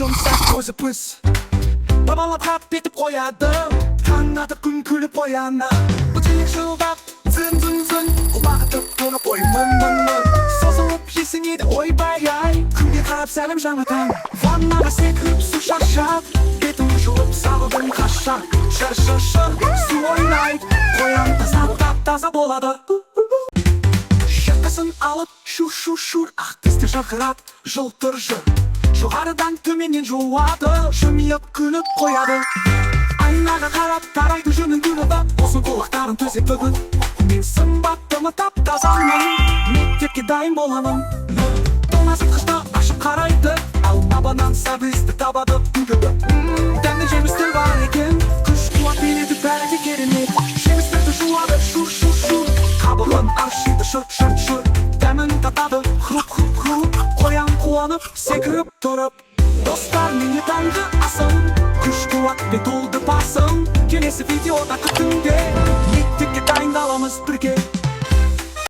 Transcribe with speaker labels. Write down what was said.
Speaker 1: жұмсақ көзі піс бабалап хат етіп қояды таң атып күн күліп ояна будильник шылдап зын-зын-зын бұл бақытты тұрып ой мын-мын-мын созылып есіңеді ойбай-ай күнге қарап сәлем жаңа таң ваннаға секіріп су шаршап бетім жуып салдым қашан шыр-шыр-шыр су ойнайды қоян таза болады шырқасын алып шур-шур-шур ақ тісті жарқырап жылтыр жыр жоғарыдан төменнен жуады жымиып күліп қояды айнаға қарап тарайды жүнін күліп осы қулықтарын төсеп бүгін мен сымбаттымы тап-тазамын мектепке дайын боламын тоңазытқышты ашып қарайды алма-банан сәбізді табады дәмді жемістер бар екен күш-қуат береді бәрі керемет жемістерді жуады шур-шур-шур қабығын аршиды шыр-шыр-шыр дәмін татады хруп-хруп-хруп қоян қуанып секіріп тұрып достар мені таңғы асым күш-қуатпен толды басым келесі видеода күтіңдер мектепке дайындаламыз бірге